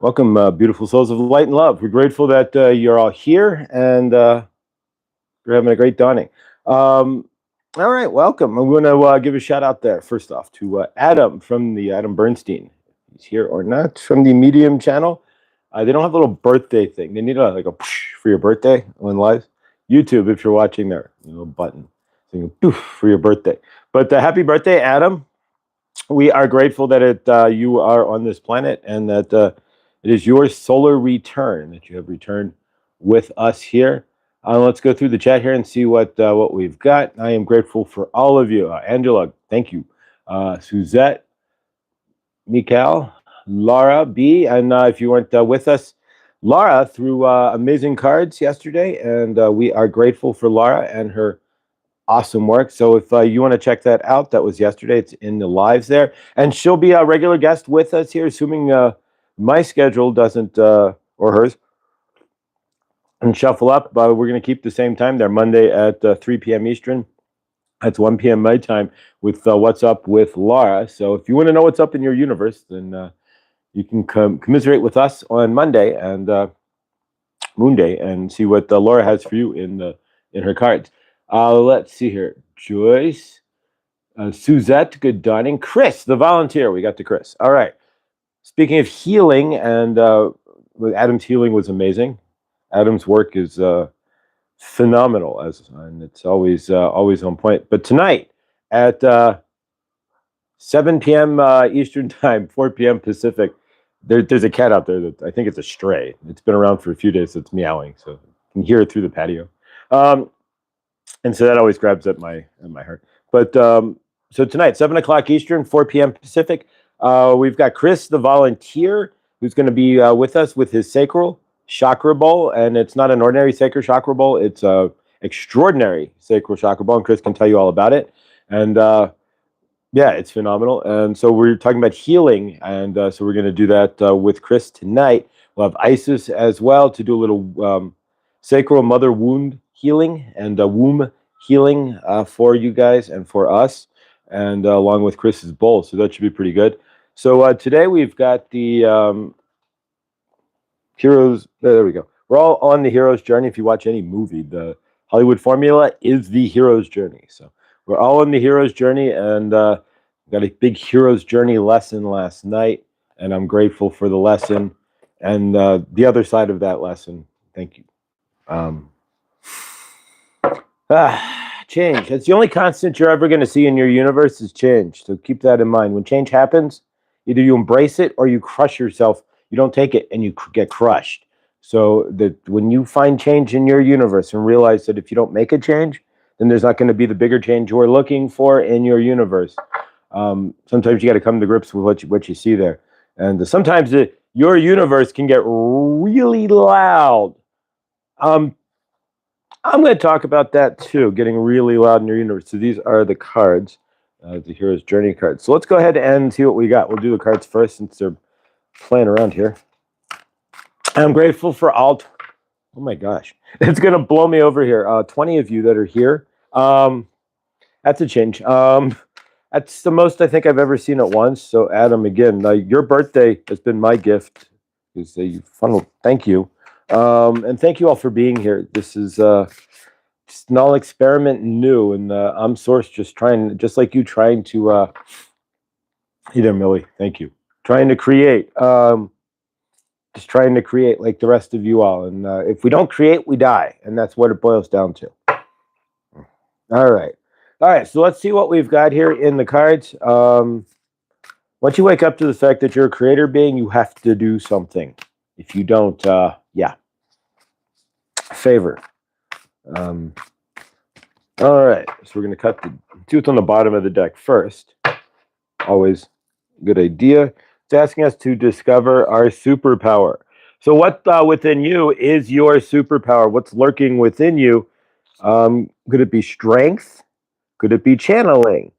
Welcome, beautiful souls of light and love. We're grateful that you're all here and you're having a great dawning. All right, welcome. I'm going to give a shout out there, first off, to Adam from the Adam Bernstein. He's here or not from the Medium channel. They don't have a little birthday thing. They need like a poosh for your birthday on live. YouTube, if you're watching there, a little button saying poof for your birthday. But happy birthday, Adam. We are grateful that you are on this planet and that it is your solar return, that you have returned with us here. Let's go through the chat here and see what we've got. I am grateful for all of you. Angela, thank you. Suzette, Mikal, Laura B. And if you weren't with us, Laura threw amazing cards yesterday, and we are grateful for Laura and her awesome work. So if you want to check that out, that was yesterday. It's in the lives there. And she'll be a regular guest with us here, assuming my schedule doesn't, or hers, and shuffle up. But we're going to keep the same time there, Monday at 3 p.m. Eastern. That's 1 p.m. my time with What's Up with Laura. So if you want to know what's up in your universe, then you can commiserate with us on Monday and Moon Day and see what Laura has for you in her cards. Let's see here. Joyce, Suzette, good dawning. Chris, the volunteer. We got to Chris. All right. Speaking of healing, and Adam's healing was amazing. Adam's work is phenomenal, and it's always on point. But tonight at 7 p.m. Eastern time, 4 p.m. Pacific, there's a cat out there that I think it's a stray. It's been around for a few days. So it's meowing, so you can hear it through the patio. And so that always grabs at my heart. But so tonight, 7 o'clock Eastern, 4 p.m. Pacific, we've got Chris, the volunteer, who's going to be with us with his sacral chakra bowl. And it's not an ordinary sacral chakra bowl. It's a extraordinary sacral chakra bowl. And Chris can tell you all about it. And yeah, it's phenomenal. And so we're talking about healing. And so we're going to do that with Chris tonight. We'll have Isis as well to do a little sacral mother wound healing and womb healing for you guys and for us, and along with Chris's bowl. So that should be pretty good. So today we've got the heroes. There we go. We're all on the hero's journey. If you watch any movie, the Hollywood formula is the hero's journey. So we're all on the hero's journey, and got a big hero's journey lesson last night, and I'm grateful for the lesson and the other side of that lesson. Thank you. Change. That's the only constant you're ever going to see in your universe is change. So keep that in mind. When change happens, either you embrace it or you crush yourself. You don't take it and you get crushed. So that when you find change in your universe and realize that if you don't make a change, then there's not going to be the bigger change you're looking for in your universe. Sometimes you got to come to grips with what you see there. And sometimes your universe can get really loud. I'm going to talk about that too, getting really loud in your universe. So these are the cards, the Hero's Journey cards. So let's go ahead and see what we got. We'll do the cards first since they're playing around here. I'm grateful for all. Oh my gosh, it's going to blow me over here. 20 of you that are here. That's a change. That's the most I think I've ever seen at once. So Adam, again, your birthday has been my gift. Thank you. And thank you all for being here. This is just an all experiment new, and I'm Source just like you, trying to hey there, Millie, thank you. Trying to create, just trying to create like the rest of you all. And if we don't create, we die, and that's what it boils down to. All right, so let's see what we've got here in the cards. Once you wake up to the fact that you're a creator being, you have to do something. If you don't, yeah. Favor. All right, so we're going to do it on the bottom of the deck first. Always a good idea. It's asking us to discover our superpower. So what within you is your superpower? What's lurking within you? Could it be strength? Could it be channeling?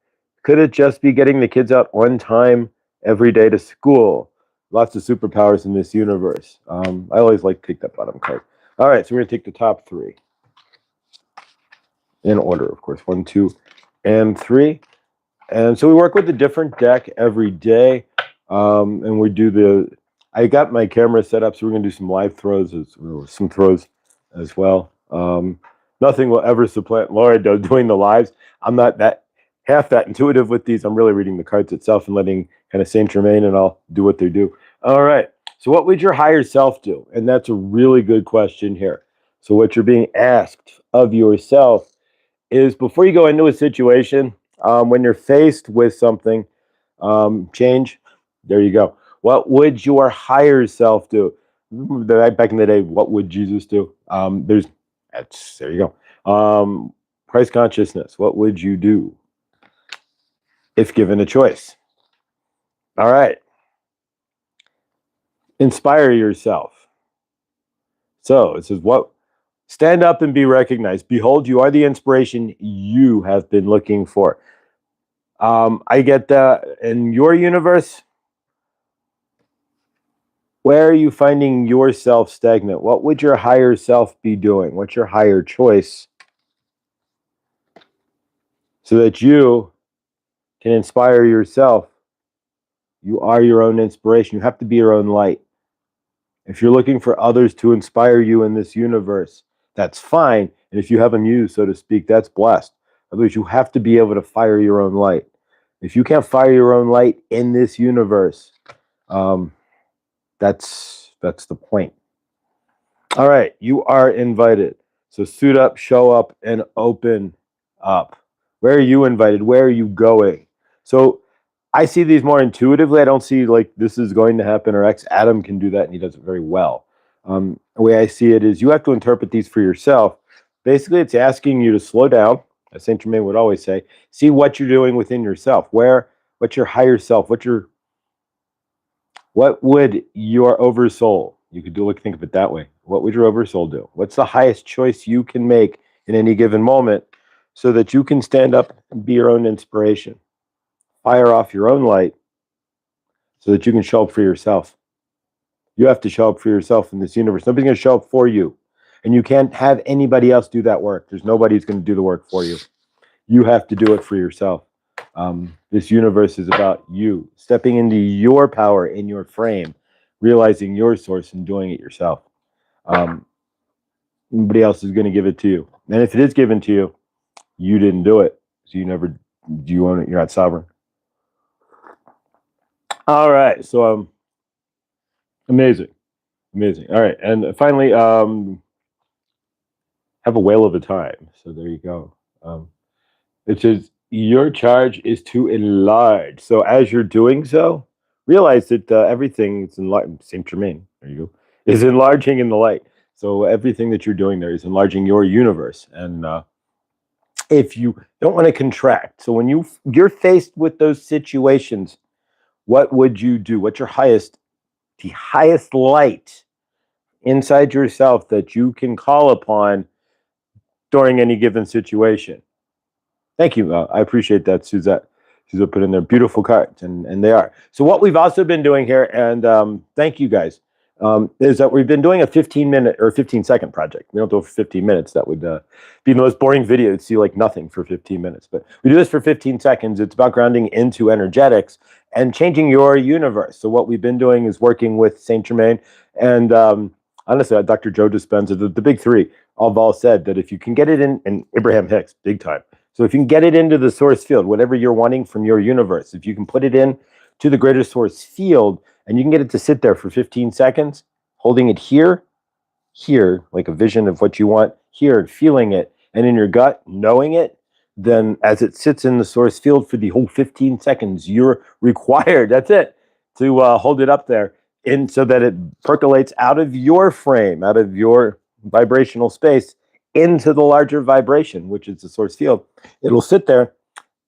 Could it just be getting the kids out on time every day to school? Lots of superpowers in this universe. I always like to take that bottom card. All right, so we're going to take the top three. In order, of course. 1, 2, and 3. And so we work with a different deck every day. And we do I got my camera set up, so we're gonna do some live throws, or some throws as well. Nothing will ever supplant Laura doing the lives. I'm not that half that intuitive with these. I'm really reading the cards itself and letting kind of Saint Germain and I'll do what they do. All right. So what would your higher self do? And that's a really good question here. So what you're being asked of yourself is, before you go into a situation, when you're faced with something, change, there you go. What would your higher self do? Back in the day, what would Jesus do? There you go. Christ consciousness. What would you do if given a choice? All right. Inspire yourself. So it says, what? Stand up and be recognized. Behold, you are the inspiration you have been looking for. I get that. In your universe, where are you finding yourself stagnant? What would your higher self be doing? What's your higher choice? So that you can inspire yourself. You are your own inspiration. You have to be your own light. If you're looking for others to inspire you in this universe, that's fine. And if you have a muse, so to speak, that's blessed. Otherwise, you have to be able to fire your own light. If you can't fire your own light in this universe, that's the point. All right, you are invited. So suit up, show up, and open up. Where are you invited? Where are you going? So I see these more intuitively. I don't see like this is going to happen or X. Adam can do that, and he does it very well. The way I see it is you have to interpret these for yourself. Basically, it's asking you to slow down, as Saint Germain would always say. See what you're doing within yourself. What's your higher self? What would your oversoul? You could think of it that way. What would your oversoul do? What's the highest choice you can make in any given moment, so that you can stand up and be your own inspiration? Fire off your own light so that you can show up for yourself. You have to show up for yourself in this universe. Nobody's going to show up for you. And you can't have anybody else do that work. There's nobody who's going to do the work for you. You have to do it for yourself. This universe is about you stepping into your power in your frame, realizing your source and doing it yourself. Nobody else is going to give it to you. And if it is given to you, you didn't do it. So you own it. You're not sovereign. All right. So amazing. All right. And finally, have a whale of a time. So there you go. It says your charge is to enlarge. So as you're doing so, realize that everything is enlarging. Saint Germain, there you go, is enlarging in the light. So everything that you're doing there is enlarging your universe. And if you don't want to contract, so when you're faced with those situations, what would you do? What's the highest light inside yourself that you can call upon during any given situation? Thank you. I appreciate that, Suzette. Suzette put in there beautiful cards, and they are. So what we've also been doing here, and thank you guys, is that we've been doing a 15-minute or 15-second project. We don't do it for 15 minutes. That would be the most boring video. You'd see like nothing for 15 minutes. But we do this for 15 seconds. It's about grounding into energetics and changing your universe. So what we've been doing is working with Saint Germain and honestly, Dr. Joe Dispenza, the big three, all said that if you can get it in, and Abraham Hicks, big time. So if you can get it into the source field, whatever you're wanting from your universe, if you can put it in to the greater source field, and you can get it to sit there for 15 seconds, holding it here, like a vision of what you want, here, feeling it, and in your gut, knowing it, then as it sits in the source field for the whole 15 seconds, you're required, that's it, to hold it up there, and so that it percolates out of your frame, out of your vibrational space, into the larger vibration, which is the source field. It'll sit there,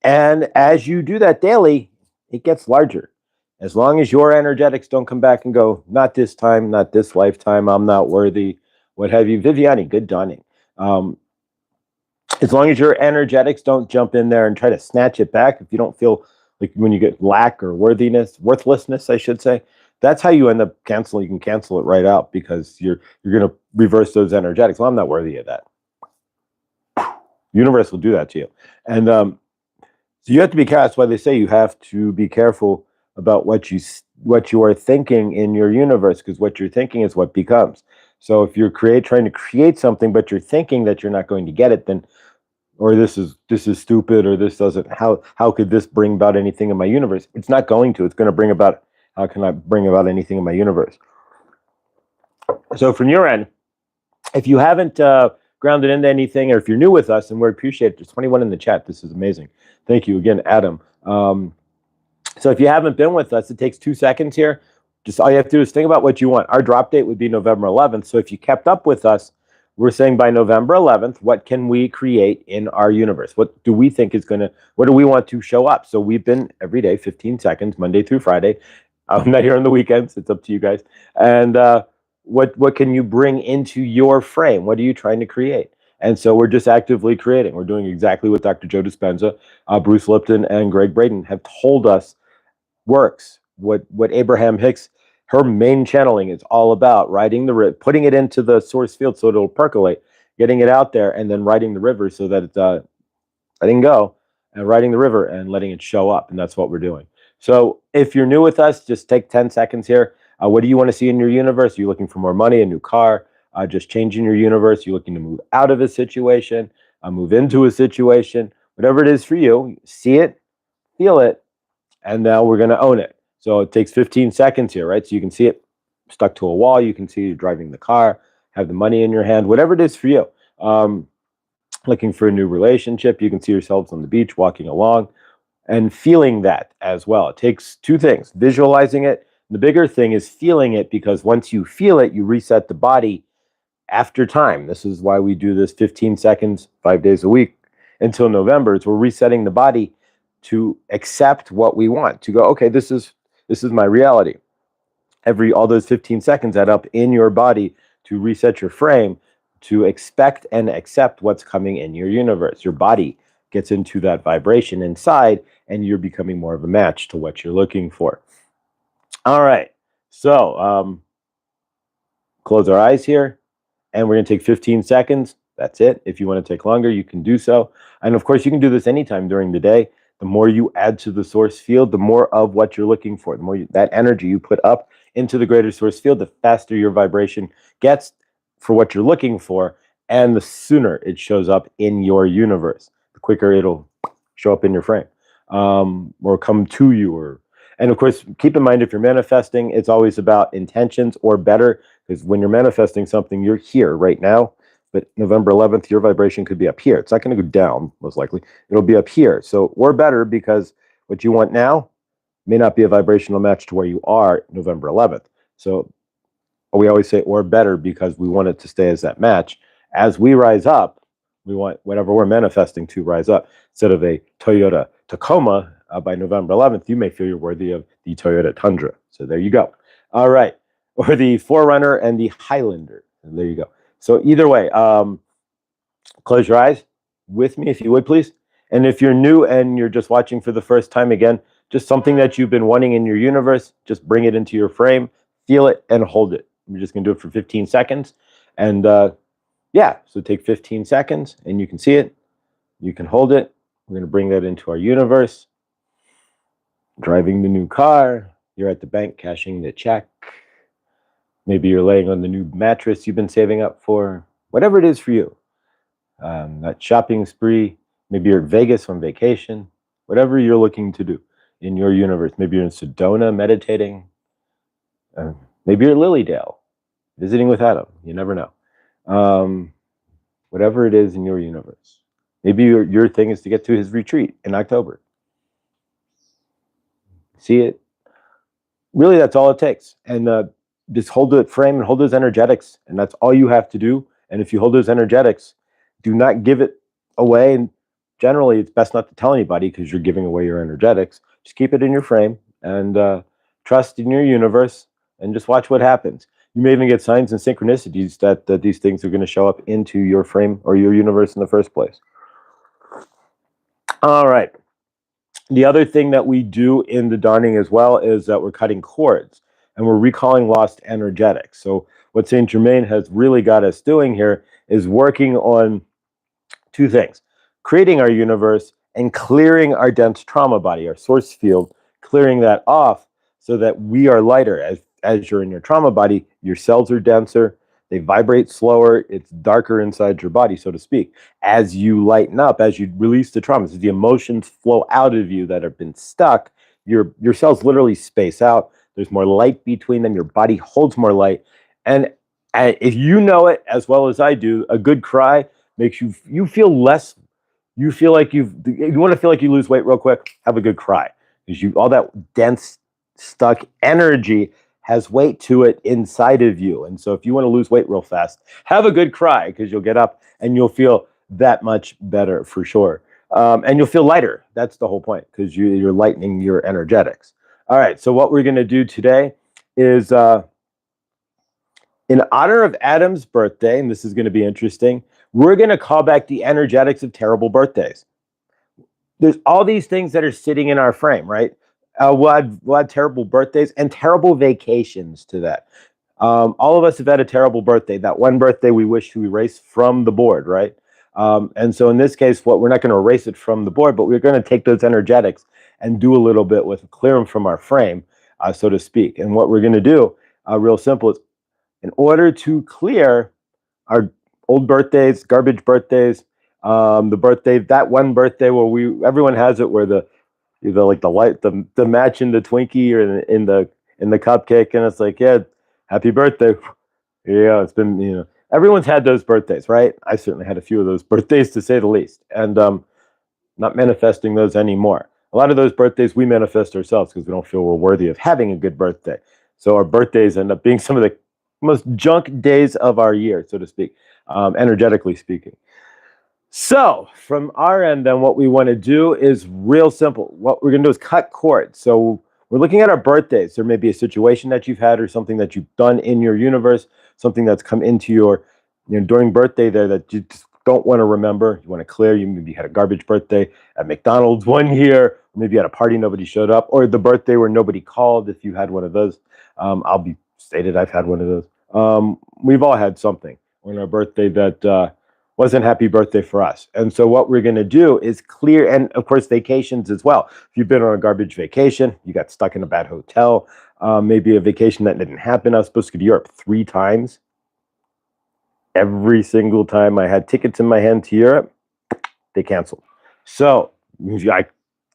and as you do that daily, it gets larger. As long as your energetics don't come back and go, not this time, not this lifetime, I'm not worthy, what have you. Viviani, good dawning. As long as your energetics don't jump in there and try to snatch it back, if you don't feel like when you get lack or worthlessness, I should say, that's how you end up canceling. You can cancel it right out because you're going to reverse those energetics. Well, I'm not worthy of that. Universe will do that to you. And so you have to be careful. That's why they say you have to be careful about what you what you are thinking in your universe, because what you're thinking is what becomes. So if you're trying to create something, but you're thinking that you're not going to get it, then, or this is stupid, or this doesn't, how could this bring about anything in my universe? It's not going to. It's going to bring about, how can I bring about anything in my universe? So from your end, if you haven't grounded into anything, or if you're new with us, and we appreciate it, there's 21 in the chat. This is amazing. Thank you again, Adam. So if you haven't been with us, it takes 2 seconds here. Just all you have to do is think about what you want. Our drop date would be November 11th. So if you kept up with us, we're saying by November 11th, what can we create in our universe? What do we think is what do we want to show up? So we've been every day, 15 seconds, Monday through Friday. I'm not here on the weekends. It's up to you guys. And what can you bring into your frame? What are you trying to create? And so we're just actively creating. We're doing exactly what Dr. Joe Dispenza, Bruce Lipton, and Greg Braden have told us works. What Abraham Hicks, her main channeling is all about, writing the putting it into the source field so it'll percolate, getting it out there, and then writing the river so that it's letting go and writing the river and letting it show up. And that's what we're doing. So if you're new with us, just take 10 seconds here. What do you want to see in your universe? Are you looking for more money, a new car, just changing your universe? You're looking to move out of a situation, move into a situation, whatever it is for you, see it, feel it, and now we're going to own it. So it takes 15 seconds here, right? So you can see it stuck to a wall. You can see you driving the car, have the money in your hand, whatever it is for you. Looking for a new relationship. You can see yourselves on the beach, walking along, and feeling that as well. It takes 2 things, visualizing it. The bigger thing is feeling it, because once you feel it, you reset the body after time. This is why we do this 15 seconds, 5 days a week until November. We're resetting the body to accept what we want, to go, okay, this is my reality. All those 15 seconds add up in your body to reset your frame, to expect and accept what's coming in your universe. Your body gets into that vibration inside, and you're becoming more of a match to what you're looking for. All right, so close our eyes here, and we're going to take 15 seconds. That's it. If you want to take longer, you can do so. And of course, you can do this anytime during the day. The more you add to the source field, the more of what you're looking for, the more that energy you put up into the greater source field, the faster your vibration gets for what you're looking for, and the sooner it shows up in your universe, the quicker it'll show up in your frame, or come to you. And of course, keep in mind, if you're manifesting, it's always about intentions, or better, because when you're manifesting something, you're here right now. But November 11th, your vibration could be up here. It's not going to go down, most likely. It'll be up here. So, or better, because what you want now may not be a vibrational match to where you are November 11th. So we always say or better, because we want it to stay as that match. As we rise up, we want whatever we're manifesting to rise up. Instead of a Toyota Tacoma, by November 11th, you may feel you're worthy of the Toyota Tundra. So there you go. All right. Or the 4Runner and the Highlander. And there you go. So either way, close your eyes with me, if you would, please. And if you're new and you're just watching for the first time, again, just something that you've been wanting in your universe, just bring it into your frame, feel it, and hold it. We're just going to do it for 15 seconds. And yeah, so take 15 seconds, and you can see it. You can hold it. We're going to bring that into our universe. Driving the new car. You're at the bank cashing the check. Maybe you're laying on the new mattress you've been saving up for. Whatever it is for you. That shopping spree. Maybe you're at Vegas on vacation. Whatever you're looking to do in your universe. Maybe you're in Sedona meditating. Maybe you're at Lilydale visiting with Adam. You never know. Whatever it is in your universe. Maybe your thing is to get to his retreat in October. See it? Really, that's all it takes. And just hold the frame and hold those energetics. And that's all you have to do. And if you hold those energetics, do not give it away. And generally, it's best not to tell anybody, because you're giving away your energetics. Just keep it in your frame and trust in your universe, and just watch what happens. You may even get signs and synchronicities that these things are going to show up into your frame or your universe in the first place. All right. The other thing that we do in the dawning as well is that we're cutting cords, and we're recalling lost energetics. So what Saint Germain has really got us doing here is working on 2 things: creating our universe and clearing our dense trauma body, our source field, clearing that off so that we are lighter. As you're in your trauma body, your cells are denser, they vibrate slower, it's darker inside your body, so to speak. As you lighten up, as you release the trauma, as the emotions flow out of you that have been stuck, your cells literally space out. There's more light between them. Your body holds more light, and if you know it as well as I do, a good cry makes you feel less. You feel like you want to feel like you lose weight real quick. Have a good cry, because you all that dense stuck energy has weight to it inside of you. And so if you want to lose weight real fast, have a good cry, because you'll get up and you'll feel that much better for sure. And you'll feel lighter. That's the whole point, because you're lightening your energetics. All right, so what we're going to do today is in honor of Adam's birthday, and this is going to be interesting, we're going to call back the energetics of terrible birthdays. There's all these things that are sitting in our frame, right? We'll have terrible birthdays and terrible vacations to that. All of us have had a terrible birthday. That one birthday we wish to erase from the board, right? And so in this case, we're not going to erase it from the board, but we're going to take those energetics and do a little bit with clear them from our frame, so to speak. And what we're going to do, real simple, is in order to clear our old birthdays, garbage birthdays, that one birthday where everyone has it, where the match in the Twinkie or in the cupcake, and it's like, yeah, happy birthday. Yeah, it's been, everyone's had those birthdays, right? I certainly had a few of those birthdays, to say the least, and not manifesting those anymore. A lot of those birthdays we manifest ourselves because we don't feel we're worthy of having a good birthday. So our birthdays end up being some of the most junk days of our year, so to speak, energetically speaking. So from our end, then, what we want to do is real simple. What we're going to do is cut cords. So we're looking at our birthdays. There may be a situation that you've had or something that you've done in your universe, something that's come into your, during birthday there that you just don't want to remember. You want to clear. You maybe had a garbage birthday at McDonald's one year, or maybe at a party nobody showed up, or the birthday where nobody called, if you had one of those. I'll be stated, I've had one of those. We've all had something on our birthday that wasn't happy birthday for us. And so what we're going to do is clear, and of course vacations as well. If you've been on a garbage vacation, you got stuck in a bad hotel, maybe a vacation that didn't happen. I was supposed to go to Europe 3 times. Every single time I had tickets in my hand to Europe, they canceled. So I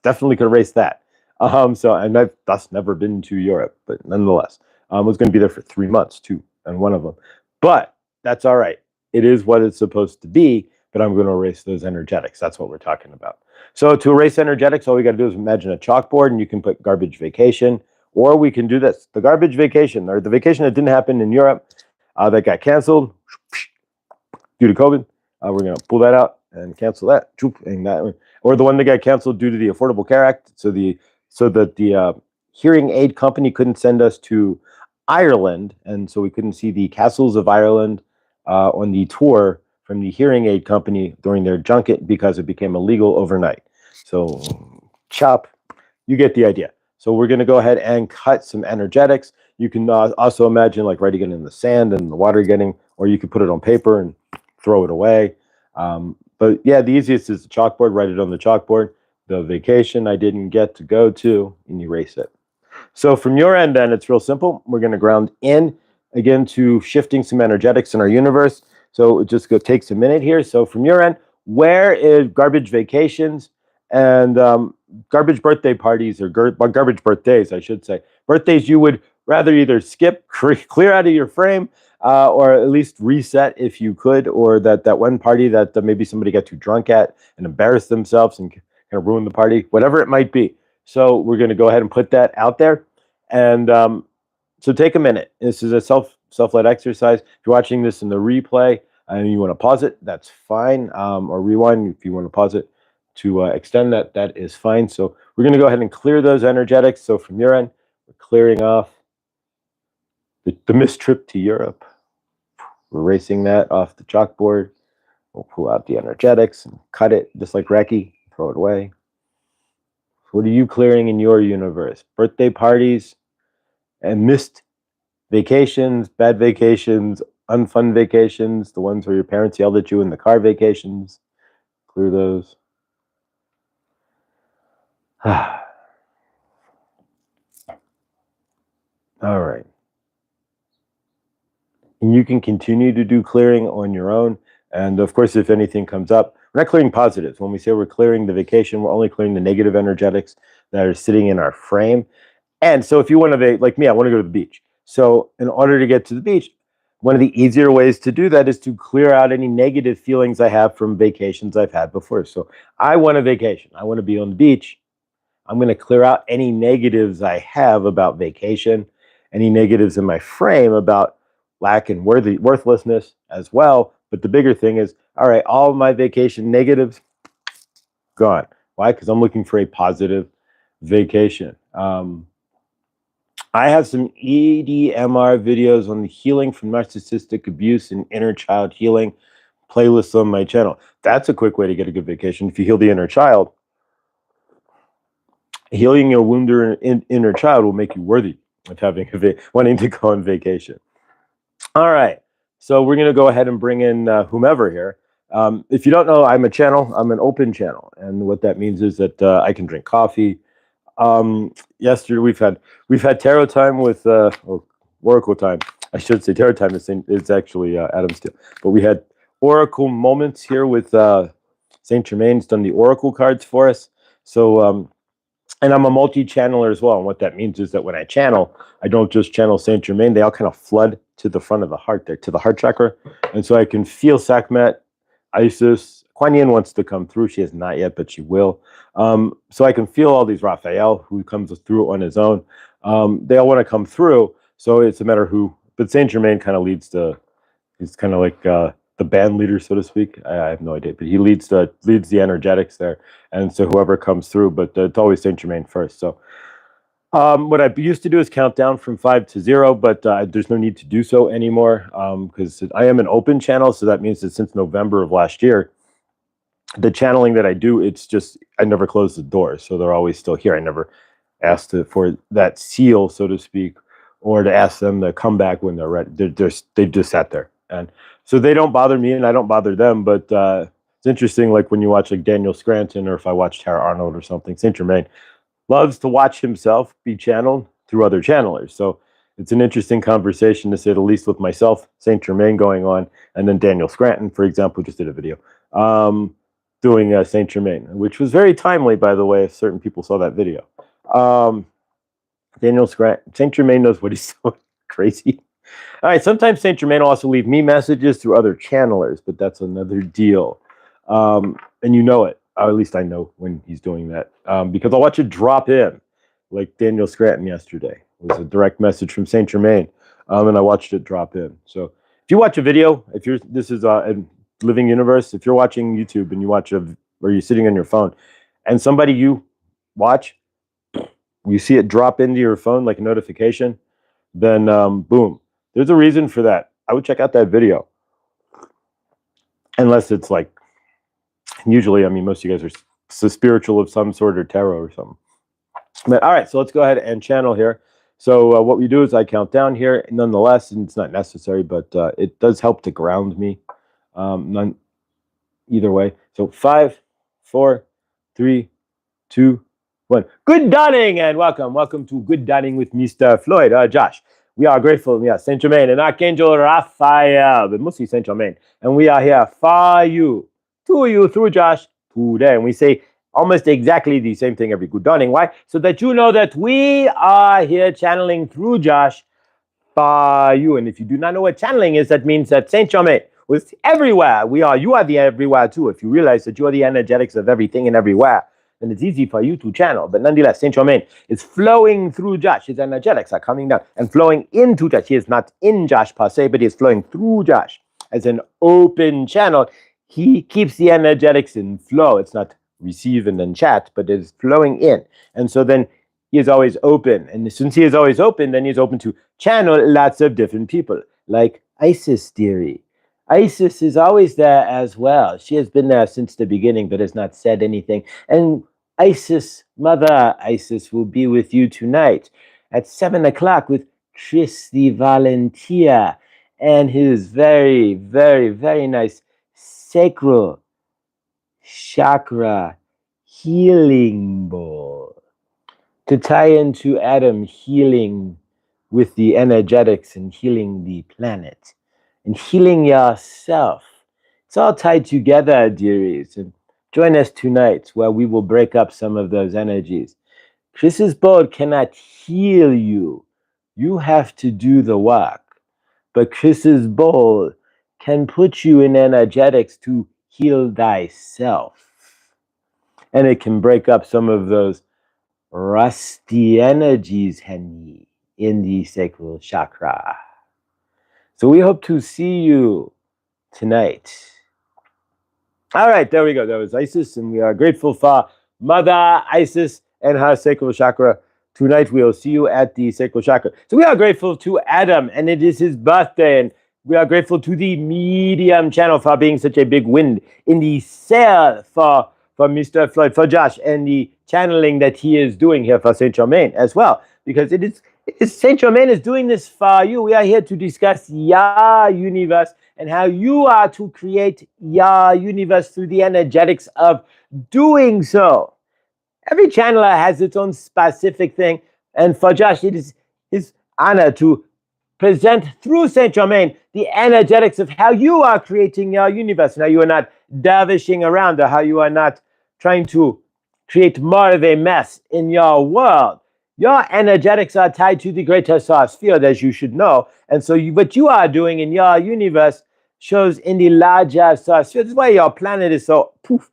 definitely could erase that. And I've thus never been to Europe, but nonetheless, I was going to be there for 3 months too, and one of them. But that's all right. It is what it's supposed to be, but I'm going to erase those energetics. That's what we're talking about. So to erase energetics, all we got to do is imagine a chalkboard, and you can put garbage vacation, or we can do this. The garbage vacation, or the vacation that didn't happen in Europe, that got canceled due to COVID. We're going to pull that out and cancel that. And that one. Or the one that got canceled due to the Affordable Care Act, so that the hearing aid company couldn't send us to Ireland, and so we couldn't see the castles of Ireland on the tour from the hearing aid company during their junket, because it became illegal overnight. So chop, you get the idea. So we're going to go ahead and cut some energetics. You can also imagine like writing it in the sand and the water getting, or you could put it on paper and throw it away. But yeah, the easiest is the chalkboard. Write it on the chalkboard. The vacation I didn't get to go to, and erase it. So from your end, then, it's real simple. We're going to ground in again to shifting some energetics in our universe. So it just takes a minute here. So from your end, where is garbage vacations and garbage birthday parties, or garbage birthdays, I should say, birthdays you would rather either skip, clear out of your frame, or at least reset if you could, or that one party that maybe somebody got too drunk at and embarrassed themselves and kind of ruined the party, whatever it might be. So we're going to go ahead and put that out there. And so take a minute. This is a self-led exercise. If you're watching this in the replay and you want to pause it, that's fine. Or rewind if you want to pause it to extend that, that is fine. So we're going to go ahead and clear those energetics. So from your end, we're clearing off the missed trip to Europe. We're erasing that off the chalkboard. We'll pull out the energetics and cut it just like Reki, throw it away. What are you clearing in your universe? Birthday parties and missed vacations, bad vacations, unfun vacations, the ones where your parents yelled at you in the car vacations. Clear those. All right. And you can continue to do clearing on your own. And of course, if anything comes up, we're not clearing positives. When we say we're clearing the vacation, we're only clearing the negative energetics that are sitting in our frame. And so if you want to, like me, I want to go to the beach. So in order to get to the beach, one of the easier ways to do that is to clear out any negative feelings I have from vacations I've had before. So I want a vacation. I want to be on the beach. I'm going to clear out any negatives I have about vacation, any negatives in my frame about lack and worthlessness as well. But the bigger thing is, all right, all of my vacation negatives gone. Why? Because I'm looking for a positive vacation. I have some EDMR videos on the healing from narcissistic abuse and inner child healing playlists on my channel. That's a quick way to get a good vacation. If you heal the inner child, healing your wounded inner child will make you worthy of having wanting to go on vacation. All right, so we're going to go ahead and bring in whomever here. If you don't know, I'm a channel. I'm an open channel, and what that means is that I can drink coffee. Yesterday we've had tarot time with or oracle time. I should say tarot time is it's actually Adam Steele, but we had oracle moments here with Saint Germain's done the oracle cards for us. So and I'm a multi-channeler as well. And what that means is that when I channel, I don't just channel Saint Germain. They all kind of flood to the front of the heart there, to the heart chakra. And so I can feel Sekhmet, Isis. Kuan Yin wants to come through. She has not yet, but she will. So I can feel all these Raphael, who comes through on his own. They all want to come through. So it's a matter of who. But Saint Germain kind of leads he's kind of like the band leader, so to speak. I have no idea, but he leads the energetics there, and so whoever comes through. But it's always Saint Germain first. So what I used to do is count down from 5 to 0, but there's no need to do so anymore because I am an open channel. So that means that since November of last year, the channeling that I do, it's just I never close the door, so they're always still here. I never asked for that seal, so to speak, or to ask them to come back when they're ready. They just sat there, and so they don't bother me, and I don't bother them. But it's interesting, like when you watch like Daniel Scranton, or if I watch Tara Arnold or something, Saint Germain loves to watch himself be channeled through other channelers. So it's an interesting conversation, to say the least, with myself, Saint Germain going on, and then Daniel Scranton, for example, just did a video. Doing Saint Germain, which was very timely, by the way, if certain people saw that video. Daniel Scranton, Saint Germain knows what he's doing. Crazy. All right, sometimes Saint Germain will also leave me messages through other channelers, but that's another deal. And you know it, or at least I know when he's doing that, because I'll watch it drop in, like Daniel Scranton yesterday. It was a direct message from Saint Germain, and I watched it drop in. So if you watch a video, this is Living Universe, if you're watching YouTube and you watch or you're sitting on your phone and somebody you watch, you see it drop into your phone like a notification, then boom, there's a reason for that. I would check out that video. Unless it's like, usually, I mean, most of you guys are spiritual of some sort or tarot or something. But all right, so let's go ahead and channel here. So what we do is I count down here, nonetheless, and it's not necessary, but it does help to ground me. Either way. So 5, 4, 3, 2, 1. Good dawning and welcome to Good Dawning with Mr. Floyd. Josh, we are grateful. Yeah, Saint Germain and Archangel Raphael, but mostly Saint Germain. And we are here for you, to you, through Josh, today. And we say almost exactly the same thing every Good Dawning. Why? So that you know that we are here channeling through Josh for you. And if you do not know what channeling is, that means that Saint Germain was everywhere. You are the everywhere too. If you realize that you are the energetics of everything and everywhere, then it's easy for you to channel. But nonetheless, Saint Germain is flowing through Josh. His energetics are coming down and flowing into Josh. He is not in Josh per se, but he is flowing through Josh. As an open channel, he keeps the energetics in flow. It's not receive and then chat, but it's flowing in. And so then he is always open. And since he is always open, then he's open to channel lots of different people, like Isis theory. Isis is always there as well. She has been there since the beginning, but has not said anything. And Isis, Mother Isis, will be with you tonight at 7 o'clock with Tris the Volunteer and his very, very, very nice sacral chakra healing bowl to tie into Adam healing with the energetics and healing the planet and healing yourself. It's all tied together, dearies. And join us tonight where we will break up some of those energies. Chris's board cannot heal you. You have to do the work. But Chris's bowl can put you in energetics to heal thyself. And it can break up some of those rusty energies, Henny, in the sacral chakra. So we hope to see you tonight. All right, there we go. That was Isis, and we are grateful for Mother Isis and her sacral chakra. Tonight we'll see you at the sacral chakra. So we are grateful to Adam, and it is his birthday, and we are grateful to the Medium channel for being such a big wind in the sail for Mr. Floyd, for Josh, and the channeling that he is doing here for Saint Germain as well, because it is Saint Germain is doing this for you. We are here to discuss your universe and how you are to create your universe through the energetics of doing so. Every channeler has its own specific thing, and for Josh, it is his honor to present through Saint Germain the energetics of how you are creating your universe, and how you are not dervishing around, or how you are not trying to create more of a mess in your world. Your energetics are tied to the greater source field, as you should know, and so what you are doing in your universe shows in the larger source field. This is why your planet is so poof.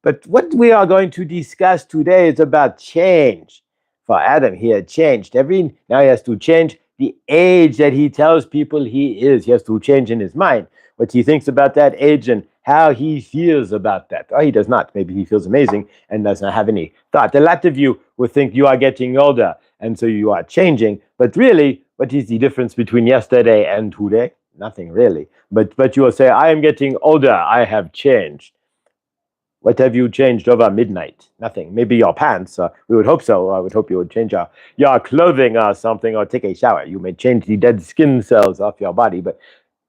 But what we are going to discuss today is about change. For Adam, he had changed. Now he has to change the age that he tells people he is. He has to change in his mind what he thinks about that age and how he feels about that. Or he does not. Maybe he feels amazing and does not have any thought. A lot of you will think you are getting older, and so you are changing. But really, what is the difference between yesterday and today? Nothing really. But you will say, I am getting older. I have changed. What have you changed over midnight? Nothing. Maybe your pants. We would hope so. I would hope you would change your clothing or something, or take a shower. You may change the dead skin cells off your body. But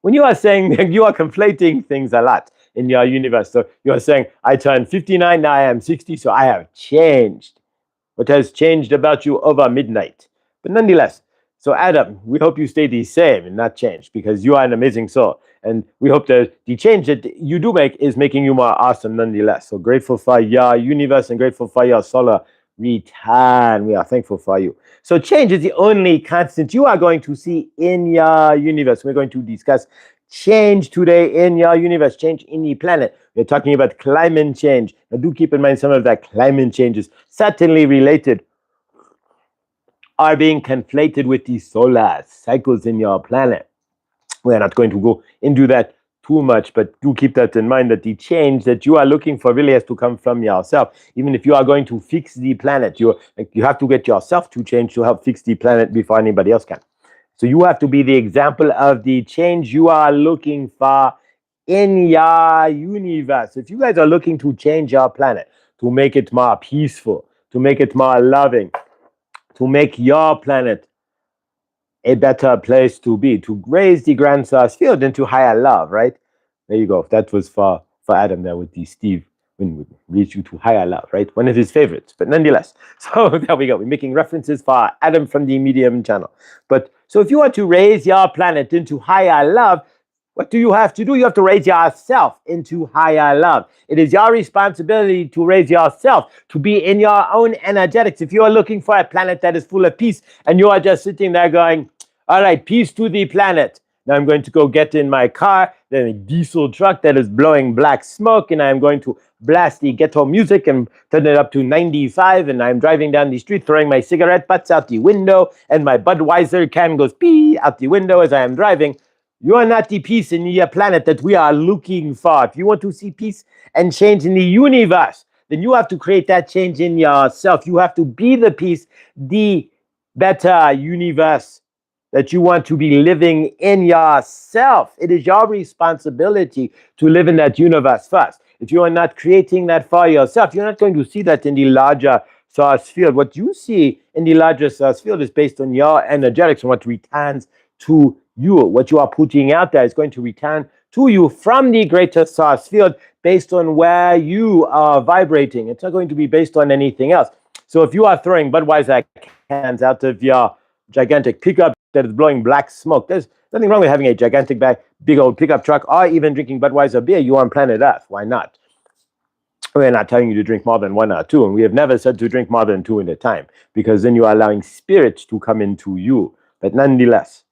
when you are saying, you are conflating things a lot in your universe. So you are saying, I turned 59, now I am 60, so I have changed. What has changed about you over midnight? But nonetheless, so Adam, we hope you stay the same and not change, because you are an amazing soul. And we hope that the change that you do make is making you more awesome nonetheless. So grateful for your universe and grateful for your solar return. We are thankful for you. So change is the only constant you are going to see in your universe. We're going to discuss change today in your universe, change in the planet. We're talking about climate change. Now do keep in mind some of that climate change is certainly related, are being conflated with the solar cycles in your planet. We're not going to go into that too much, but do keep that in mind, that the change that you are looking for really has to come from yourself. Even if you are going to fix the planet, you have to get yourself to change to help fix the planet before anybody else can. So you have to be the example of the change you are looking for in your universe. If you guys are looking to change your planet, to make it more peaceful, to make it more loving, to make your planet a better place to be, to raise the grand source field into higher love, right? There you go. That was for Adam there with the Steve, when we reach you to higher love, right? One of his favorites, but nonetheless. So there we go. We're making references for Adam from the Medium channel. But so if you want to raise your planet into higher love, what do you have to do? You have to raise yourself into higher love. It is your responsibility to raise yourself, to be in your own energetics. If you are looking for a planet that is full of peace and you are just sitting there going, all right, peace to the planet. Now I'm going to go get in my car, then a diesel truck that is blowing black smoke, and I'm going to blast the ghetto music and turn it up to 95, and I'm driving down the street throwing my cigarette butts out the window, and my Budweiser can goes pee out the window as I am driving. You are not the peace in your planet that we are looking for. If you want to see peace and change in the universe, then you have to create that change in yourself. You have to be the peace, the better universe that you want to be living in yourself. It is your responsibility to live in that universe first. If you are not creating that for yourself, you're not going to see that in the larger source field. What you see in the larger source field is based on your energetics and what returns to you. What you are putting out there is going to return to you from the greater source field based on where you are vibrating. It's not going to be based on anything else. So if you are throwing Budweiser cans out of your gigantic pickup that is blowing black smoke. There's nothing wrong with having a gigantic bag, big old pickup truck, or even drinking Budweiser beer. You are on planet Earth. Why not? We're not telling you to drink more than one or two, and we have never said to drink more than two at a time, because then you are allowing spirits to come into you. But nonetheless,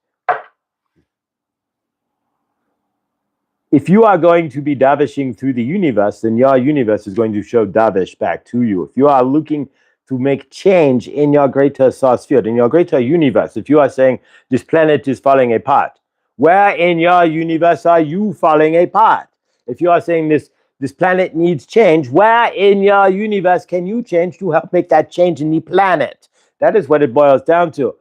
if you are going to be davishing through the universe, then your universe is going to show davish back to you. If you are looking to make change in your greater source field, in your greater universe, if you are saying this planet is falling apart, where in your universe are you falling apart? If you are saying this planet needs change, where in your universe can you change to help make that change in the planet? That is what it boils down to.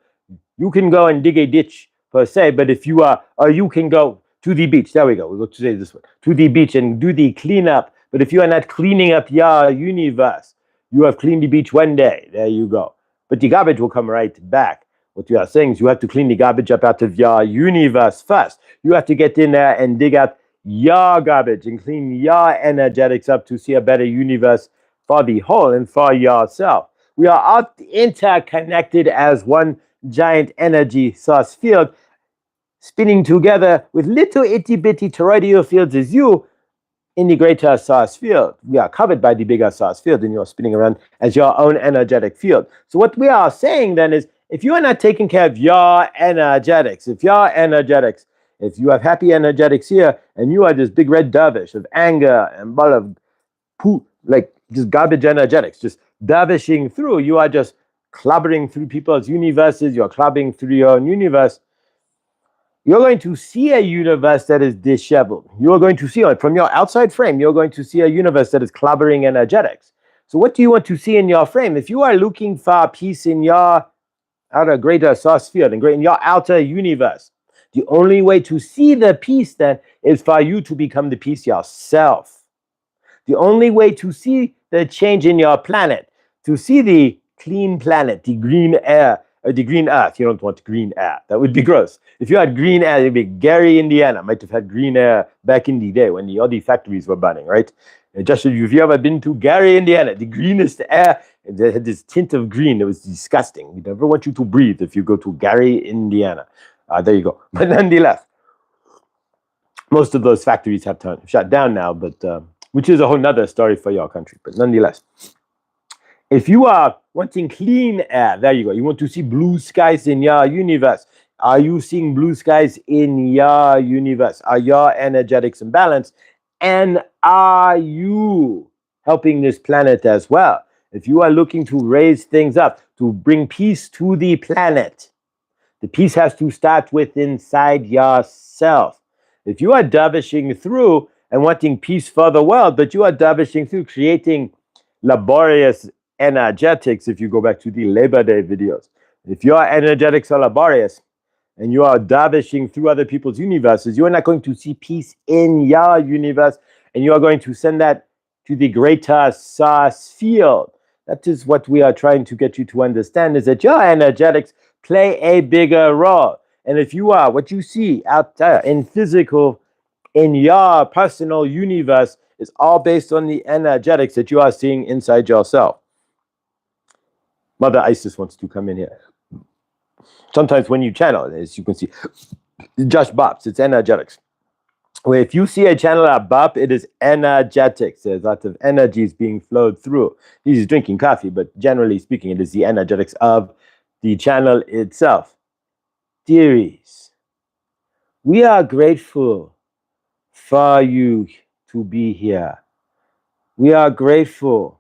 You can go and dig a ditch per se, but if you are, or you can go to the beach. There we go. We'll go to say this one. To the beach and do the cleanup. But if you are not cleaning up your universe, you have cleaned the beach one day. There you go. But the garbage will come right back. What you are saying is you have to clean the garbage up out of your universe first. You have to get in there and dig out your garbage and clean your energetics up to see a better universe for the whole and for yourself. We are all interconnected as one giant energy source field, spinning together with little itty bitty toroidal fields as you in the greater source field. We are covered by the bigger source field, and you're spinning around as your own energetic field. So what we are saying then is, if you are not taking care of your energetics, if you have happy energetics here, and you are this big red dervish of anger and ball of poo, like just garbage energetics, just dervishing through, you are just clubbering through people's universes, you're clubbing through your own universe, you're going to see a universe that is disheveled. You're going to see, from your outside frame, you're going to see a universe that is clubbering energetics. So what do you want to see in your frame? If you are looking for peace in your outer greater source field and in your outer universe, the only way to see the peace then is for you to become the peace yourself. The only way to see the change in your planet, to see the clean planet, the green air, or the green earth. You don't want green air. That would be gross. If you had green air, it'd be Gary, Indiana. Might have had green air back in the day when all the factories were burning, right? And just if you've ever been to Gary, Indiana, the greenest air, they had this tint of green. It was disgusting. We never want you to breathe if you go to Gary, Indiana. There you go. But nonetheless, most of those factories have shut down now, but which is a whole nother story for your country. But nonetheless, if you are wanting clean air, there you go. You want to see blue skies in your universe. Are you seeing blue skies in your universe? Are your energetics in balance? And are you helping this planet as well? If you are looking to raise things up, to bring peace to the planet, the peace has to start with inside yourself. If you are dervishing through and wanting peace for the world, but you are dervishing through creating laborious energetics, if you go back to the Labor Day videos, if your energetics are laborious and you are dervishing through other people's universes, you are not going to see peace in your universe, and you are going to send that to the greater source field. That is what we are trying to get you to understand, is that your energetics play a bigger role. And if you are, what you see out there in physical, in your personal universe, is all based on the energetics that you are seeing inside yourself. Mother Isis wants to come in here. Sometimes when you channel, as you can see, just bops, it's energetics. Where if you see a channel at bop, it is energetics. There's lots of energies being flowed through. He's drinking coffee, but generally speaking, it is the energetics of the channel itself. Dearies, we are grateful for you to be here. We are grateful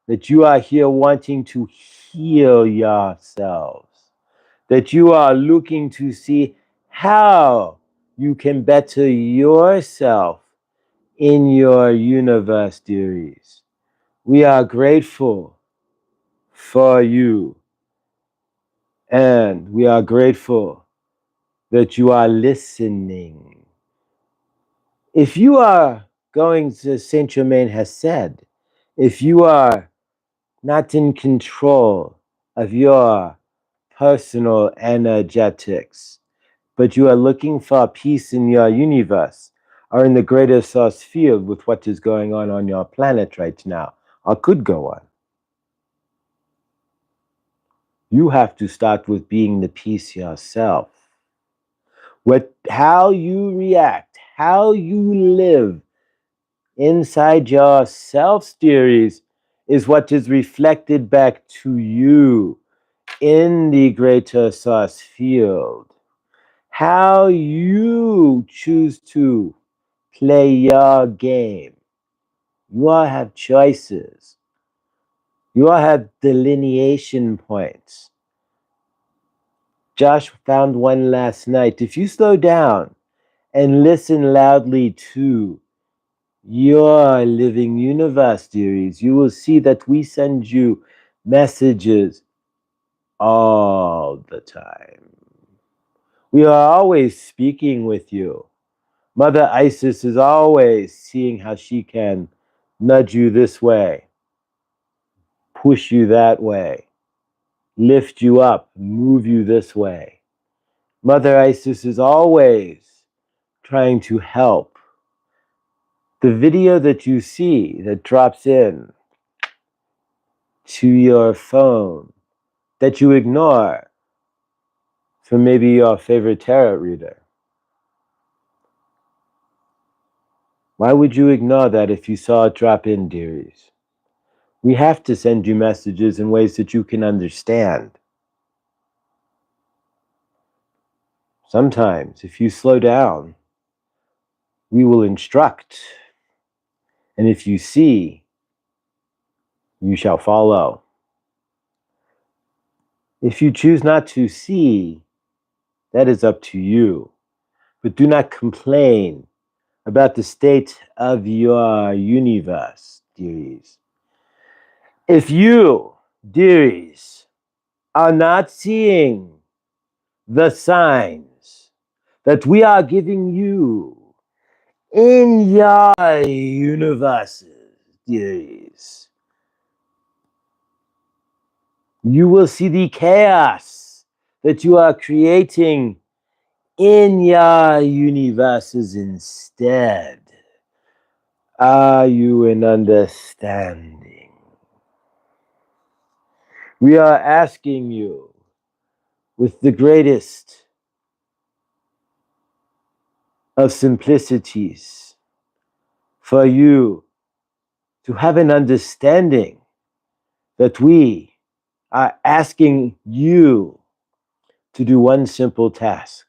that you are here wanting to heal yourselves, that you are looking to see how you can better yourself in your universe, dearies. We are grateful for you, and we are grateful that you are listening. If you are going to Saint Germain has said, if you are not in control of your personal energetics, but you are looking for peace in your universe or in the greater source field with what is going on your planet right now, or could go on, you have to start with being the peace yourself. How you react, how you live inside yourself, dearies, is what is reflected back to you in the greater source field. How you choose to play your game. You all have choices. You all have delineation points. Josh found one last night. If you slow down and listen loudly to your living universe, dearies, you will see that we send you messages all the time. We are always speaking with you. Mother Isis is always seeing how she can nudge you this way, push you that way, lift you up, move you this way. Mother Isis is always trying to help. The video that you see that drops in to your phone that you ignore from maybe your favorite tarot reader. Why would you ignore that if you saw it drop in, dearies? We have to send you messages in ways that you can understand. Sometimes, if you slow down, we will instruct. And if you see, you shall follow. If you choose not to see, that is up to you. But do not complain about the state of your universe, dearies. If you, dearies, are not seeing the signs that we are giving you in your universes, dearies, you will see the chaos that you are creating in your universes instead. Are you in understanding? We are asking you with the greatest of simplicities for you to have an understanding that we are asking you to do one simple task.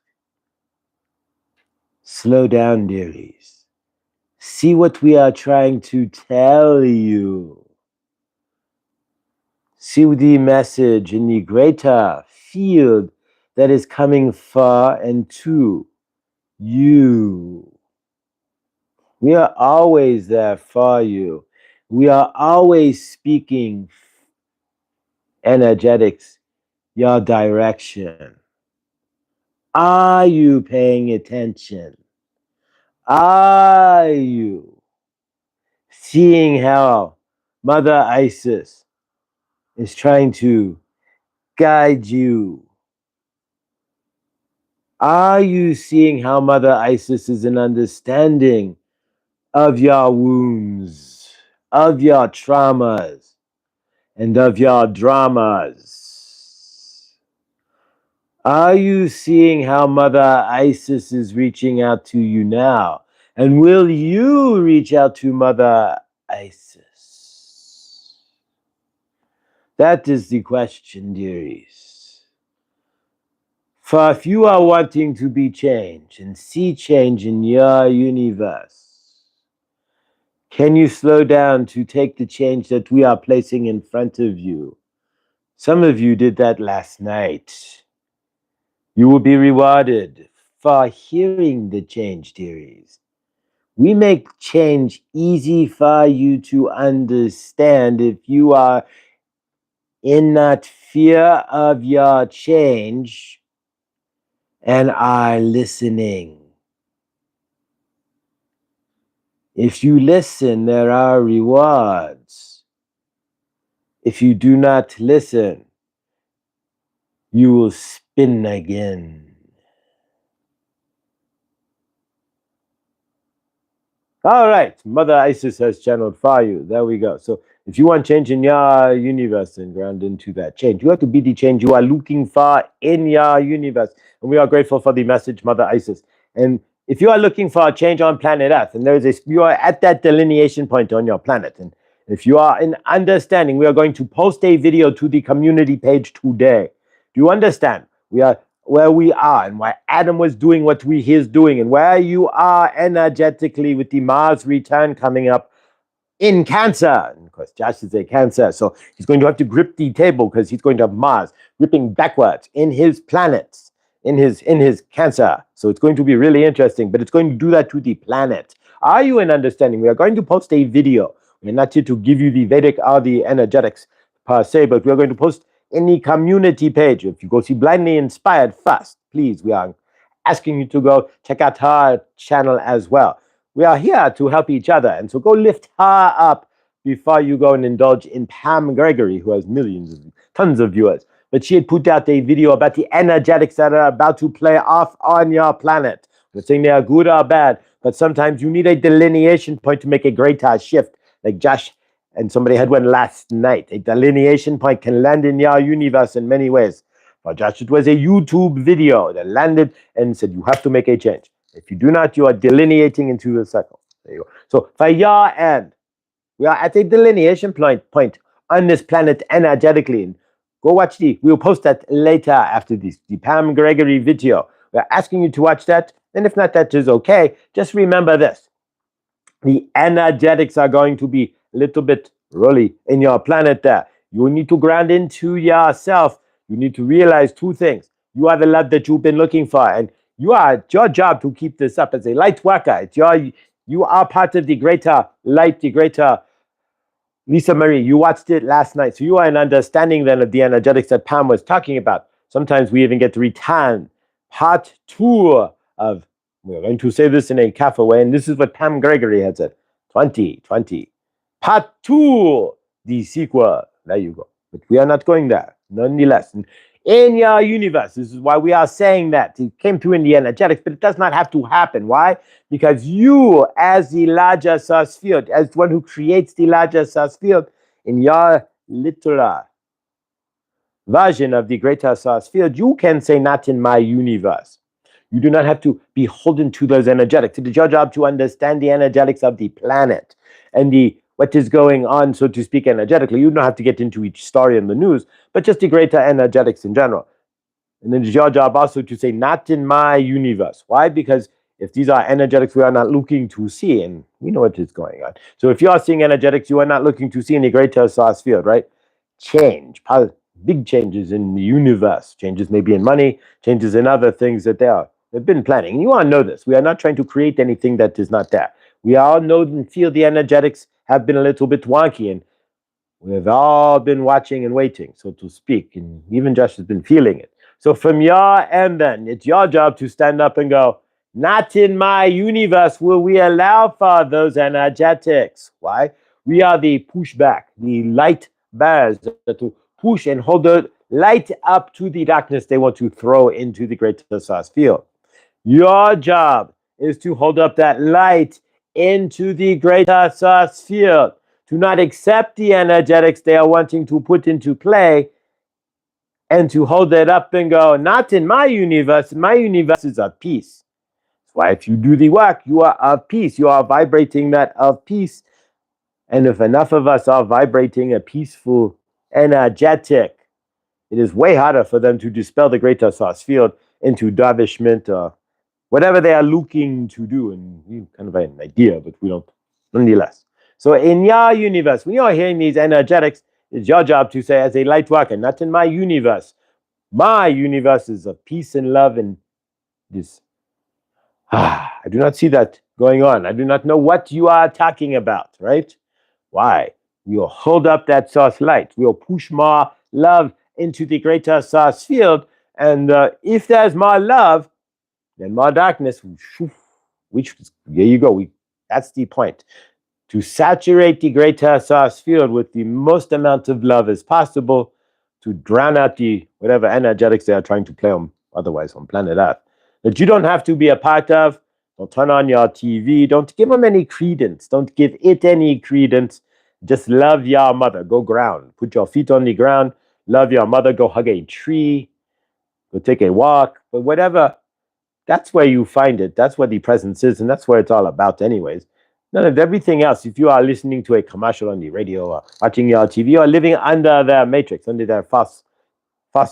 Slow down, dearies. See what we are trying to tell you. See the message in the greater field that is coming far and to you. We are always there for you. We are always speaking energetics, your direction. Are you paying attention? Are you seeing how Mother Isis is trying to guide you? Are you seeing how Mother Isis is an understanding of your wounds, of your traumas, and of your dramas? Are you seeing how Mother Isis is reaching out to you now? And will you reach out to Mother Isis? That is the question, dearies. For if you are wanting to be changed and see change in your universe, can you slow down to take the change that we are placing in front of you? Some of you did that last night. You will be rewarded for hearing the change, dearies. We make change easy for you to understand if you are in that fear of your change and are listening. If you listen, there are rewards. If you do not listen, you will spin again. All right, Mother Isis has channeled for you. There we go. So if you want change in your universe and ground into that change, you have to be the change you are looking for in your universe. And we are grateful for the message, Mother Isis. And if you are looking for a change on planet Earth, and you are at that delineation point on your planet, and if you are in understanding, we are going to post a video to the community page today. Do you understand? We are where we are and why Adam was doing what he is doing and where you are energetically with the Mars return coming up in Cancer. And of course, Josh is a Cancer, so he's going to have to grip the table because he's going to have Mars gripping backwards in his planets, in his Cancer. So it's going to be really interesting, but it's going to do that to the planet. Are you in understanding? We are going to post a video. We're not here to give you the Vedic or the energetics per se, but we are going to post in the community page. If you go see Blindly Inspired first, please, we are asking you to go check out her channel as well. We are here to help each other, and so go lift her up before you go and indulge in Pam Gregory, who has tons of viewers. But she had put out a video about the energetics that are about to play off on your planet. I'm not saying they are good or bad, but sometimes you need a delineation point to make a greater shift, like Josh and somebody had one last night. A delineation point can land in your universe in many ways. For Josh, it was a YouTube video that landed and said, you have to make a change. If you do not, you are delineating into the circle. There you go. So for your end, we are at a delineation point on this planet energetically. And go watch we'll post that later after the Pam Gregory video. We're asking you to watch that. And if not, that is okay. Just remember this. The energetics are going to be a little bit rolly in your planet there. You need to ground into yourself. You need to realize two things. You are the love that you've been looking for, and it's your job to keep this up as a light worker. You are part of the greater light, the greater Lisa Marie. You watched it last night, so you are an understanding then of the energetics that Pam was talking about. Sometimes we even get to return part 2 of, we're going to say this in a cafe way, and this is what Pam Gregory had said, 2020. Part 2, the sequel. There you go. But we are not going there, nonetheless. And in your universe, this is why we are saying that. It came through in the energetics, but it does not have to happen. Why? Because you, as the larger source field, as one who creates the larger source field, in your little version of the greater source field, you can say, not in my universe. You do not have to be beholden to those energetics. It is your job to understand the energetics of the planet and what is going on, so to speak, energetically. You don't have to get into each story in the news, but just the greater energetics in general. And then it's your job also to say, not in my universe. Why? Because if these are energetics we are not looking to see, and we know what is going on. So if you are seeing energetics you are not looking to see in the greater source field, right? Change, big changes in the universe. Changes maybe in money, changes in other things that they've been planning. And you all know this. We are not trying to create anything that is not there. We all know and feel the energetics have been a little bit wonky, and we've all been watching and waiting, so to speak, and even Josh has been feeling it. So from your end then, it's your job to stand up and go, not in my universe will we allow for those energetics. Why? We are the pushback, the light bearers that will push and hold the light up to the darkness they want to throw into the greater source field. Your job is to hold up that light into the greater source field, to not accept the energetics they are wanting to put into play, and to hold it up and go, not in my universe. My universe is of peace. That's why if you do the work, you are of peace. You are vibrating that of peace. And if enough of us are vibrating a peaceful energetic, it is way harder for them to dispel the greater source field into dervishment or whatever they are looking to do. And we kind of have an idea, but we don't, nonetheless. So in your universe, when you're hearing these energetics, it's your job to say, as a light worker, not in my universe. My universe is of peace and love, and this. I do not see that going on. I do not know what you are talking about, right? Why? We'll hold up that source light. We'll push more love into the greater source field. And if there's more love, then more darkness. Which, there you go. That's the point. To saturate the greater source field with the most amount of love as possible, to drown out the whatever energetics they are trying to play on, otherwise on planet Earth, that you don't have to be a part of, Don't turn on your TV. Don't give them any credence. Don't give it any credence. Just love your mother. Go ground. Put your feet on the ground. Love your mother. Go hug a tree. Go take a walk. But whatever, that's where you find it. That's where the presence is, and that's what it's all about, anyways. None of everything else. If you are listening to a commercial on the radio or watching your TV or living under the matrix, under their false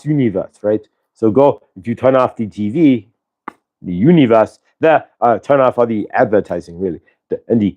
universe, right? So go, if you turn off the TV, the universe, turn off all the advertising, really, and the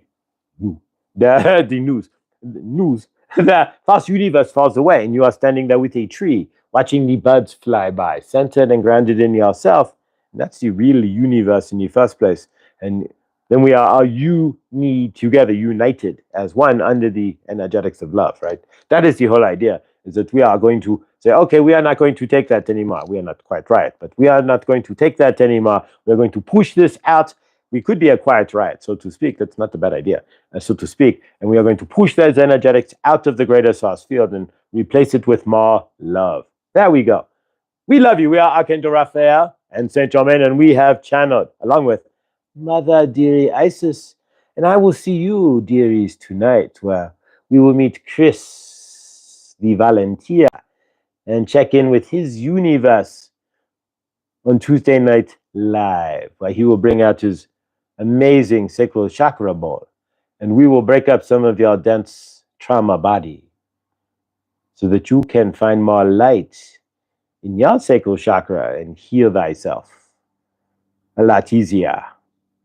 news, the false universe falls away, and you are standing there with a tree, watching the birds fly by, centered and grounded in yourself. And that's the real universe in the first place. And then we are together, united as one under the energetics of love, right? That is the whole idea, is that we are going to say, okay, we are not going to take that anymore. We are not quite right, but we are not going to take that anymore. We're going to push this out. We could be a quiet riot, so to speak. That's not a bad idea, so to speak. And we are going to push those energetics out of the greater source field and replace it with more love. There we go. We love you. We are Archangel Raphael and Saint Germain, and we have channeled, along with Mother dearie Isis. And I will see you, dearies, tonight, where we will meet Chris, the volunteer, and check in with his universe on Tuesday night live, where he will bring out his amazing sacral chakra ball, and we will break up some of your dense trauma body so that you can find more light in your sacral chakra and heal thyself a lot easier.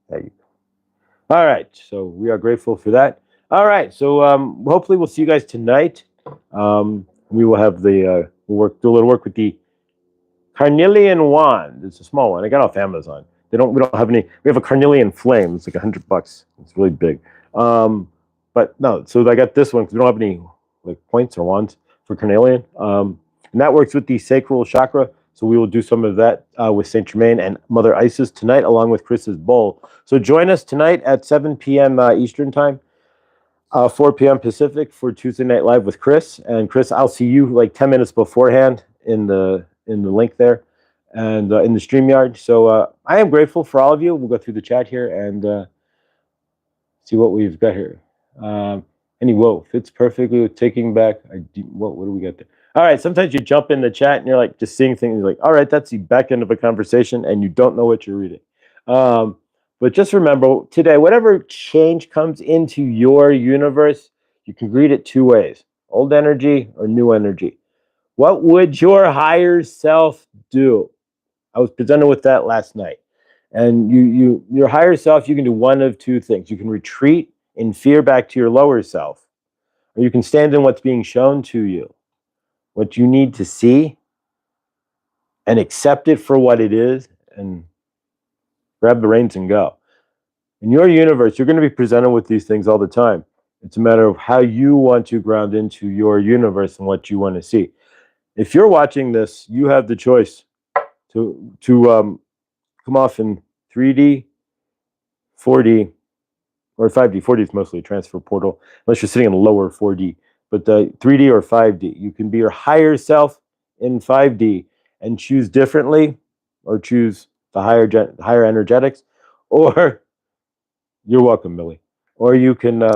There you go. All right, so we are grateful for that. All right, so hopefully we'll see you guys tonight. We will have the we'll do a little work with the carnelian wand. It's a small one. I got it off Amazon. We don't have any. We have a carnelian flame. It's like $100. It's really big. But no, so I got this one because we don't have any like points or wands for carnelian. And that works with the sacral chakra. So we will do some of that with Saint Germain and Mother Isis tonight, along with Chris's bowl. So join us tonight at 7 p.m. Eastern time, 4 p.m. Pacific for Tuesday Night Live with Chris. And Chris, I'll see you like 10 minutes beforehand in the link there and in the StreamYard. So I am grateful for all of you. We'll go through the chat here and see what we've got here. Whoa, fits perfectly with taking back. What do we got there? All right, sometimes you jump in the chat and you're like just seeing things. You're like, all right, that's the back end of a conversation, and you don't know what you're reading. But just remember today, whatever change comes into your universe, you can read it two ways: old energy or new energy. What would your higher self do? I was presented with that last night. And your higher self, you can do one of two things. You can retreat in fear back to your lower self, or you can stand in what's being shown to you, what you need to see, and accept it for what it is, and grab the reins and go. In your universe, you're going to be presented with these things all the time. It's a matter of how you want to ground into your universe and what you want to see. If you're watching this, you have the choice to come off in 3D, 4D, or 5D. 4D is mostly a transfer portal, unless you're sitting in lower 4D. But 3D or 5D, you can be your higher self in 5D and choose differently, or choose the higher energetics, or you're welcome, Millie. Or you can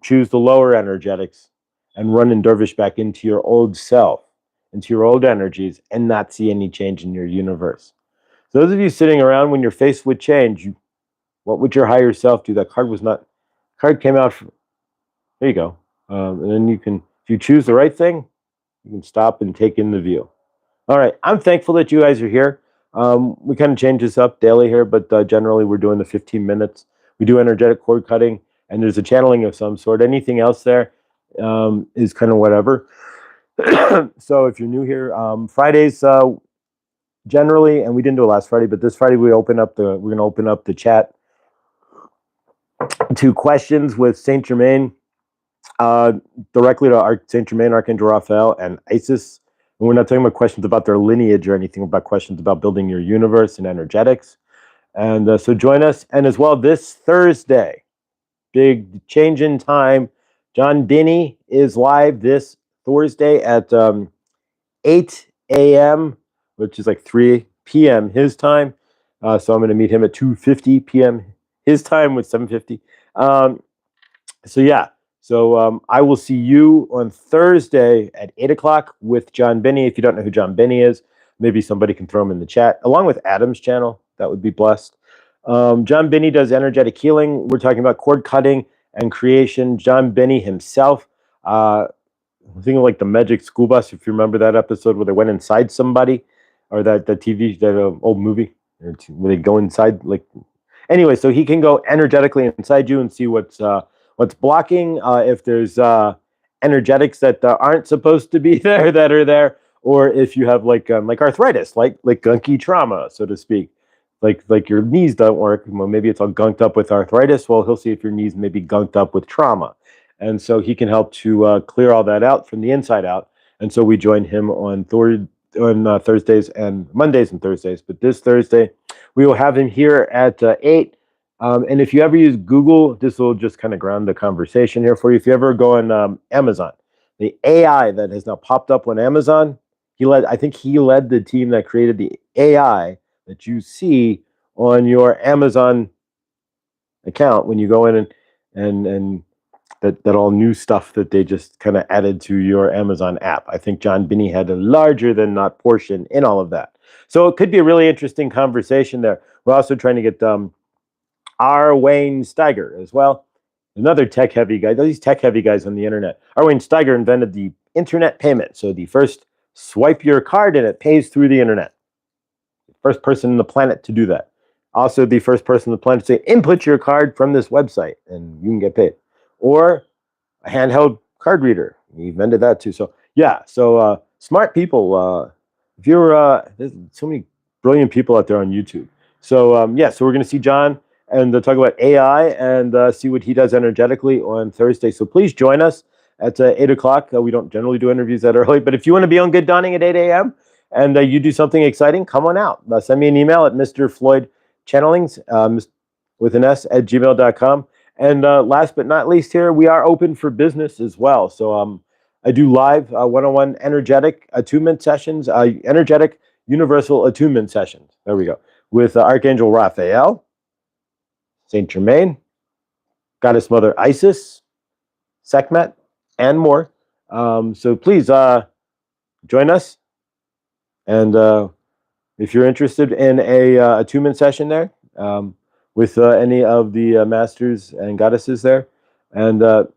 choose the lower energetics and run and dervish back into your old self, into your old energies, and not see any change in your universe. So those of you sitting around, when you're faced with change, what would your higher self do? That card came out. There you go. And then you can, if you choose the right thing, you can stop and take in the view. All right. I'm thankful that you guys are here. We kind of change this up daily here, but generally we're doing the 15 minutes. We do energetic cord cutting, and there's a channeling of some sort. Anything else there is kind of whatever. So if you're new here, Fridays generally, and we didn't do it last Friday, but this Friday we're going to open up the chat to questions with Saint Germain, directly to Saint Germain, Archangel Raphael, and Isis. And we're not talking about questions about their lineage or anything, about questions about building your universe and energetics. And so join us. And as well, this Thursday, big change in time. John Denny is live this Thursday at 8 a.m., which is like 3 p.m. his time. So I'm going to meet him at 2:50 p.m. his time with 7:50. So yeah. So I will see you on Thursday at 8 o'clock with John Binney. If you don't know who John Binney is, maybe somebody can throw him in the chat, along with Adam's channel. That would be blessed. John Binney does energetic healing. We're talking about cord cutting and creation. John Binney himself. I'm thinking like the Magic School Bus, if you remember that episode where they went inside somebody, or that TV, that old movie where they go inside. Like, anyway, so he can go energetically inside you and see what's blocking. If there's energetics that aren't supposed to be there that are there, or if you have like arthritis, like gunky trauma, so to speak. Like your knees don't work. Well, maybe it's all gunked up with arthritis. Well, he'll see if your knees may be gunked up with trauma. And so he can help to clear all that out from the inside out. And so we join him on Thursdays and Mondays and Thursdays. But this Thursday, we will have him here at 8. And if you ever use Google, this will just kind of ground the conversation here for you. If you ever go on Amazon, the AI that has now popped up on Amazon, I think he led the team that created the AI that you see on your Amazon account when you go in and that all new stuff that they just kind of added to your Amazon app. I think John Binney had a larger than not portion in all of that. So it could be a really interesting conversation there. We're also trying to get R. Wayne Steiger as well. Another tech-heavy guy. These tech-heavy guys on the internet. R. Wayne Steiger invented the internet payment. So the first swipe your card and it pays through the internet. First person on the planet to do that. Also the first person on the planet to say, input your card from this website and you can get paid. Or a handheld card reader. He invented that too. So yeah, so smart people. If you're, there's so many brilliant people out there on YouTube. So yeah, so we're going to see John and talk about AI and see what he does energetically on Thursday. So please join us at 8 o'clock. We don't generally do interviews that early, but if you want to be on Good Dawning at 8 a.m. and you do something exciting, come on out. Send me an email at Mr Floyd Channelings with an S at gmail.com. And last but not least here, we are open for business as well. So I do live one-on-one energetic attunement sessions, energetic universal attunement sessions. There we go. With Archangel Raphael, Saint Germain, Goddess Mother Isis, Sekhmet, and more. So please join us. And if you're interested in a attunement session there, with any of the masters and goddesses there. And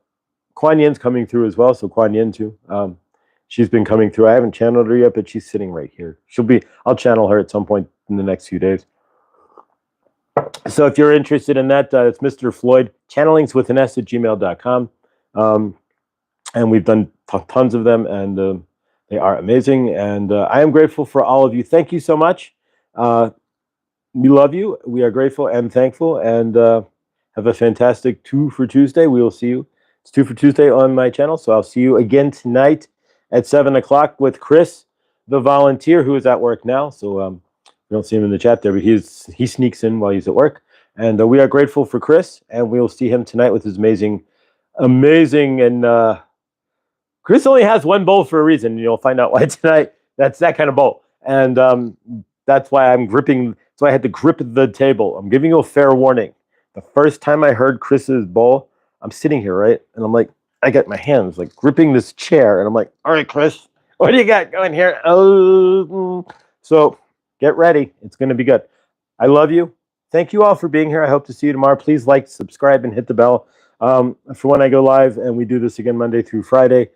Kuan Yin's coming through as well, so Kuan Yin too. She's been coming through. I haven't channeled her yet, but she's sitting right here. I'll channel her at some point in the next few days. So if you're interested in that, it's Mr. Floyd Channelings with an S at gmail.com. And we've done tons of them, and they are amazing. And I am grateful for all of you. Thank you so much. We love you. We are grateful and thankful, and have a fantastic 2 for Tuesday. We will see you. It's 2 for Tuesday on my channel, so I'll see you again tonight at 7 o'clock with Chris, the volunteer, who is at work now. So we don't see him in the chat there, but he sneaks in while he's at work. And we are grateful for Chris, and we will see him tonight with his amazing, and Chris only has one bowl for a reason. You'll find out why tonight. That's that kind of bowl, and that's why I'm gripping. So I had to grip the table. I'm giving you a fair warning. The first time I heard Chris's bowl, I'm sitting here, right? And I'm like, I got my hands like gripping this chair. And I'm like, all right, Chris, what do you got going here? Oh, so get ready. It's going to be good. I love you. Thank you all for being here. I hope to see you tomorrow. Please like, subscribe, and hit the bell for when I go live. And we do this again Monday through Friday.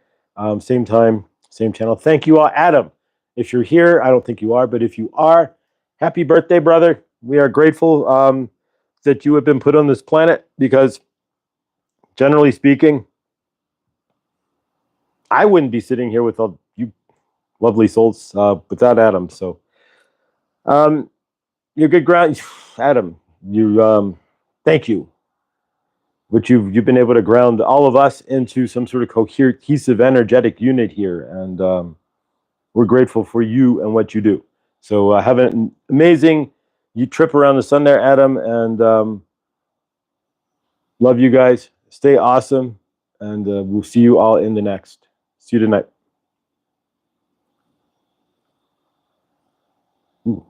Same time, same channel. Thank you all. Adam, if you're here, I don't think you are, but if you are, happy birthday, brother. We are grateful that you have been put on this planet because, generally speaking, I wouldn't be sitting here with all you lovely souls without Adam. So you're good ground. Adam, you thank you. But you've been able to ground all of us into some sort of cohesive, energetic unit here. And we're grateful for you and what you do. So have an amazing trip around the sun there, Adam, and love you guys. Stay awesome, and we'll see you all in the next. See you tonight. Ooh.